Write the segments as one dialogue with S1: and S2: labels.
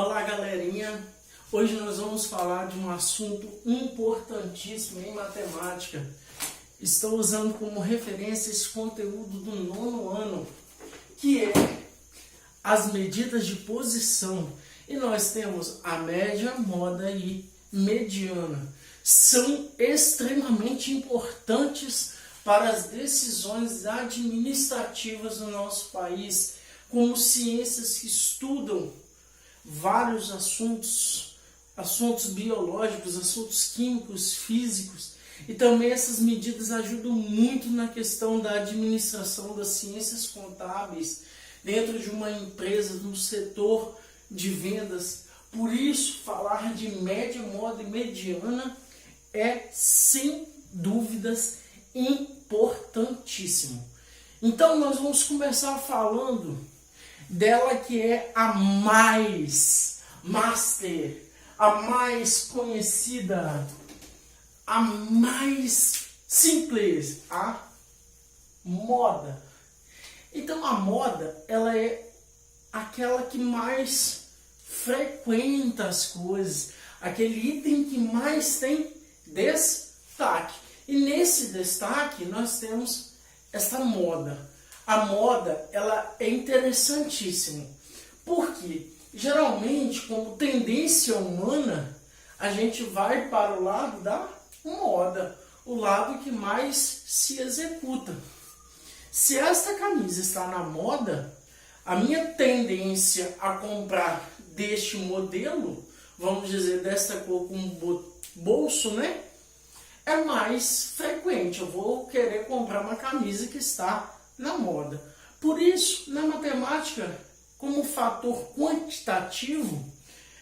S1: Olá, galerinha! Hoje nós vamos falar de um assunto importantíssimo em matemática. Estou usando como referência esse conteúdo do 9º ano, que é as medidas de posição. E nós temos a média, moda e mediana. São extremamente importantes para as decisões administrativas do nosso país, como ciências que estudam vários assuntos biológicos, assuntos químicos, físicos, e também essas medidas ajudam muito na questão da administração das ciências contábeis dentro de uma empresa, no setor de vendas. Por isso, falar de média, moda e mediana é, sem dúvidas, importantíssimo. Então, nós vamos começar falando dela, que é a mais master, a mais conhecida, a mais simples, a moda. Então a moda, ela é aquela que mais frequenta as coisas, aquele item que mais tem destaque. E nesse destaque nós temos essa moda. A moda, ela é interessantíssima, porque geralmente, como tendência humana, a gente vai para o lado da moda, o lado que mais se executa. Se esta camisa está na moda, a minha tendência a comprar deste modelo, vamos dizer, desta cor com bolso, né? É mais frequente. Eu vou querer comprar uma camisa que está na moda. Por isso, na matemática, como fator quantitativo,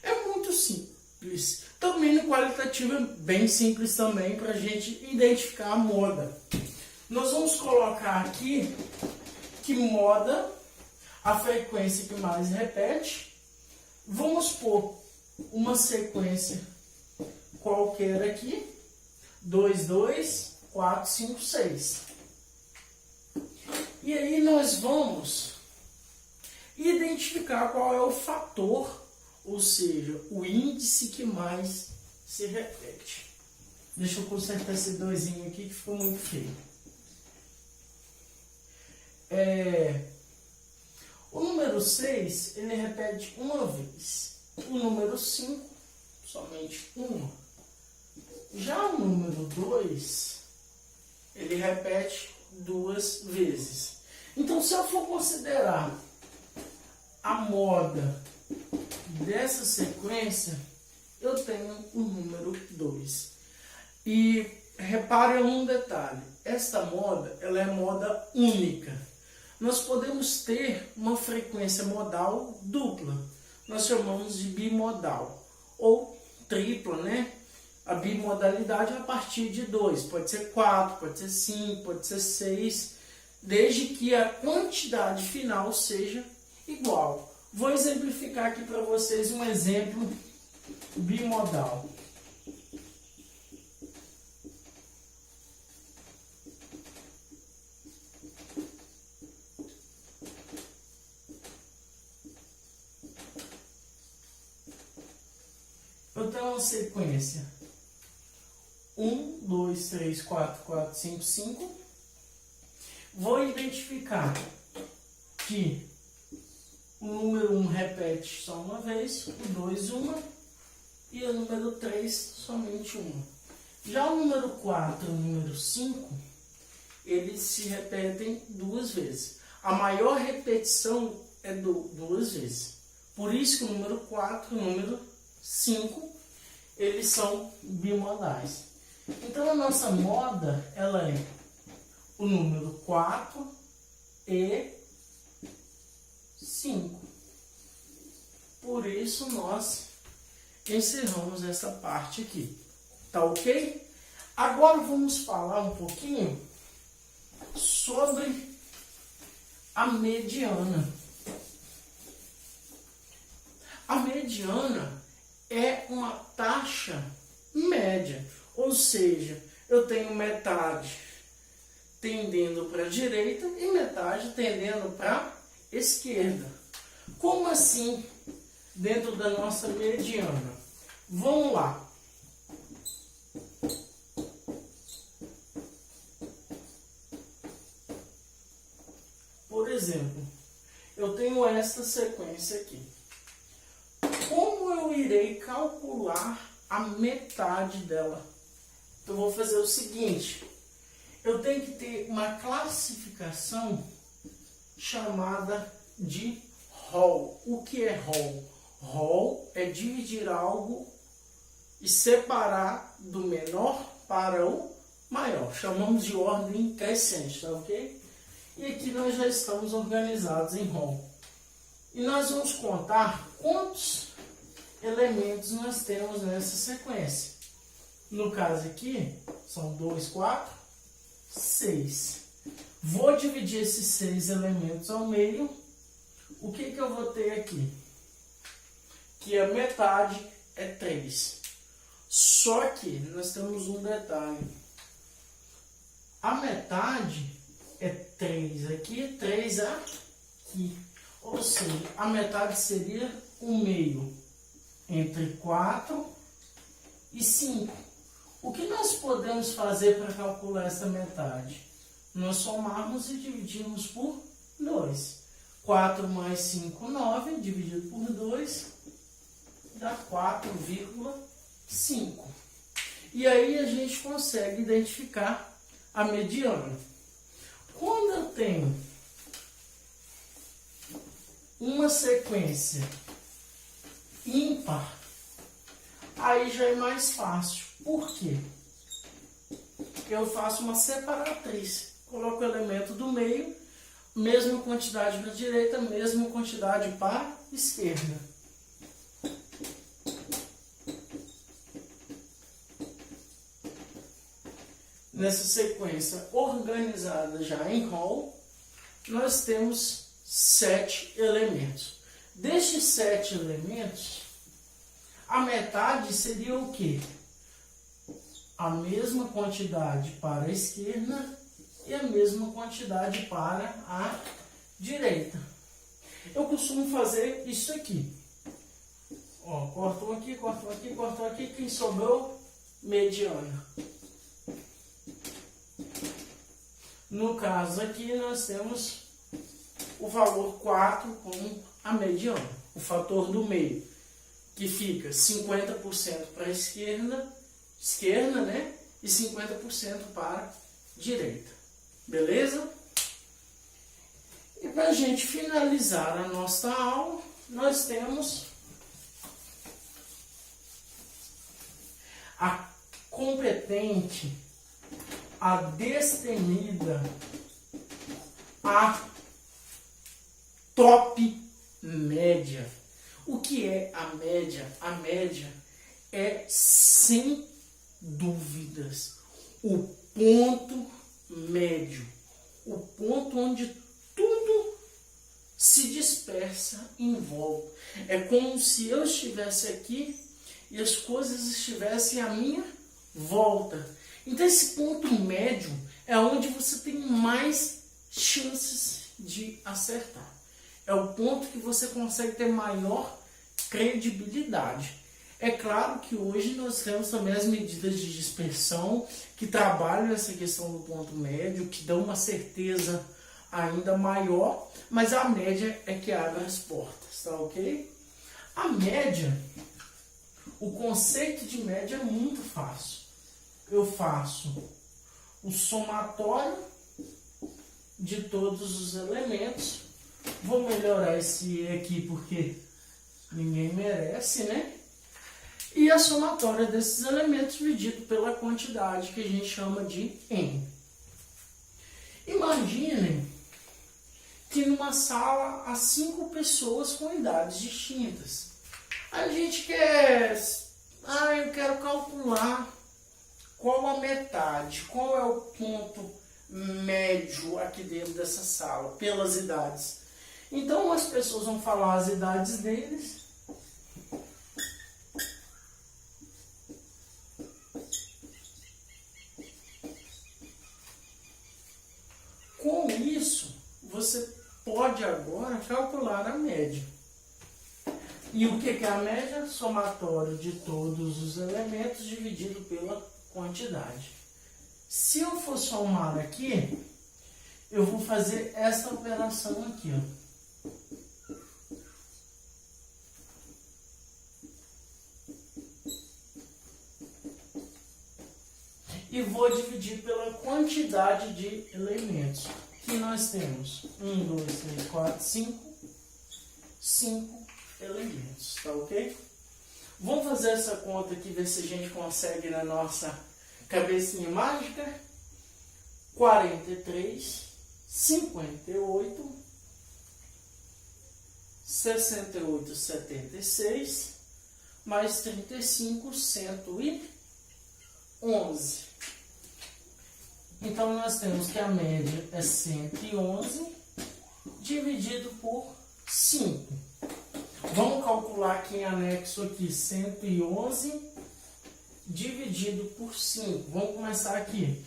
S1: é muito simples. Também no qualitativo é bem simples também para a gente identificar a moda. Nós vamos colocar aqui que moda, a frequência que mais repete. Vamos pôr uma sequência qualquer aqui. 2, 2, 4, 5, 6. E aí nós vamos identificar qual é o fator, ou seja, o índice que mais se repete. Deixa eu consertar esse doisinho aqui que ficou muito feio. O número 6, ele repete uma vez. O número 5, somente uma. Já o número 2, ele repete 2 vezes. Então, se eu for considerar a moda dessa sequência, eu tenho o número 2. E repare um detalhe, esta moda, ela é moda única. Nós podemos ter uma frequência modal dupla, nós chamamos de bimodal, ou tripla, né? A bimodalidade é a partir de 2, pode ser 4, pode ser 5, pode ser 6, desde que a quantidade final seja igual. Vou exemplificar aqui para vocês um exemplo bimodal. Eu tenho uma sequência 1, 2, 3, 4, 4, 5, 5. Vou identificar que o número 1 repete só uma vez, o 2 uma e o número 3 somente uma. Já o número 4 e o número 5, eles se repetem 2 vezes. A maior repetição é 2 vezes. Por isso que o número 4 e o número 5, eles são bimodais. Então a nossa moda, ela é o número 4 e 5. Por isso nós encerramos essa parte aqui. Tá ok? Agora vamos falar um pouquinho sobre a mediana. A mediana é uma taxa média, ou seja, eu tenho metade tendendo para a direita e metade tendendo para a esquerda. Como assim dentro da nossa mediana. Vamos lá. Por exemplo, eu tenho esta sequência aqui. Como eu irei calcular a metade dela? Então, eu vou fazer o seguinte. Eu tenho que ter uma classificação chamada de ROL. O que é ROL? ROL é dividir algo e separar do menor para o maior. Chamamos de ordem crescente, tá ok? E aqui nós já estamos organizados em ROL. E nós vamos contar quantos elementos nós temos nessa sequência. No caso aqui, são 2, 4, 6. Vou dividir esses 6 elementos ao meio. O que eu vou ter aqui? Que a metade é 3. Só que nós temos um detalhe. A metade é 3 aqui, 3 aqui. Ou seja, a metade seria o meio entre 4 e 5. O que nós podemos fazer para calcular essa metade? Nós somarmos e dividimos por 2. 4 mais 5, 9, dividido por 2, dá 4,5. E aí a gente consegue identificar a mediana. Quando eu tenho uma sequência ímpar, aí já é mais fácil. Por quê? Eu faço uma separatriz. Coloco o elemento do meio, mesma quantidade para a direita, mesma quantidade para a esquerda. Nessa sequência organizada já em ROL, nós temos 7 elementos. Destes 7 elementos, a metade seria o quê? A mesma quantidade para a esquerda e a mesma quantidade para a direita. Eu costumo fazer isso aqui. Ó, corto aqui, corto aqui, corto aqui. Quem sobrou? Mediana. No caso aqui, nós temos o valor 4 como a mediana, o fator do meio, que fica 50% para a esquerda, né? E 50% para a direita. Beleza? E para a gente finalizar a nossa aula, nós temos a competente, a destemida, a top média. O que é a média? A média é, sem dúvidas, o ponto médio, o ponto onde tudo se dispersa em volta. É como se eu estivesse aqui e as coisas estivessem à minha volta. Então esse ponto médio é onde você tem mais chances de acertar. É o ponto que você consegue ter maior credibilidade. É claro que hoje nós temos também as medidas de dispersão que trabalham essa questão do ponto médio, que dão uma certeza ainda maior, mas a média é que abre as portas, tá ok? A média, o conceito de média é muito fácil. Eu faço o somatório de todos os elementos. Vou melhorar esse E aqui porque ninguém merece, né? E a somatória desses elementos dividido pela quantidade que a gente chama de N. Imaginem que numa sala há 5 pessoas com idades distintas. A gente quer... eu quero calcular qual a metade, qual é o ponto médio aqui dentro dessa sala, pelas idades. Então as pessoas vão falar as idades deles. Com isso, você pode agora calcular a média. E o que é a média? Somatório de todos os elementos dividido pela quantidade. Se eu for somar aqui, eu vou fazer essa operação aqui, ó. E vou dividir pela quantidade de elementos. Que nós temos 1, 2, 3, 4, 5 elementos, tá ok? Vamos fazer essa conta aqui, ver se a gente consegue na nossa cabecinha mágica. 43, 58, 68, 76, mais 35, 111. Então, nós temos que a média é 111 dividido por 5. Vamos calcular aqui em anexo aqui, 111 dividido por 5. Vamos começar aqui.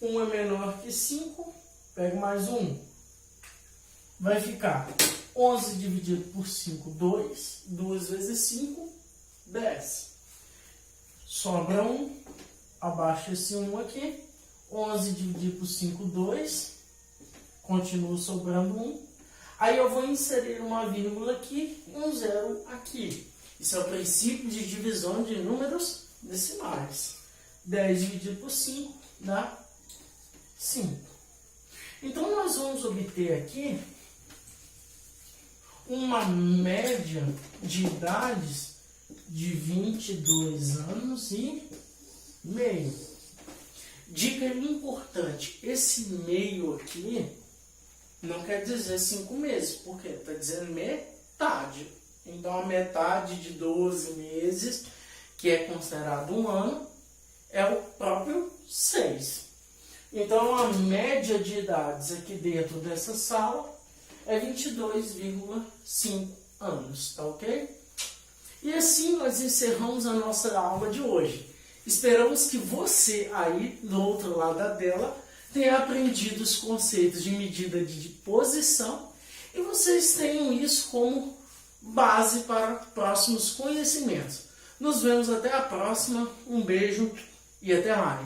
S1: 1 é menor que 5, pego mais 1. Vai ficar 11 dividido por 5, 2. 2 vezes 5, 10. Sobra 1, abaixo esse 1 aqui. 11 dividido por 5, 2. Continua sobrando 1. Aí eu vou inserir uma vírgula aqui e um zero aqui. Isso é o princípio de divisão de números decimais. 10 dividido por 5 dá 5. Então, nós vamos obter aqui uma média de idades de 22 anos e meio. Dica importante, esse meio aqui não quer dizer 5 meses, porque está dizendo metade. Então, a metade de 12 meses, que é considerado um ano, é o próprio 6. Então, a média de idades aqui dentro dessa sala é 22,5 anos, tá ok? E assim nós encerramos a nossa aula de hoje. Esperamos que você aí, do outro lado da tela, tenha aprendido os conceitos de medida de posição e vocês tenham isso como base para próximos conhecimentos. Nos vemos até a próxima, um beijo e até mais.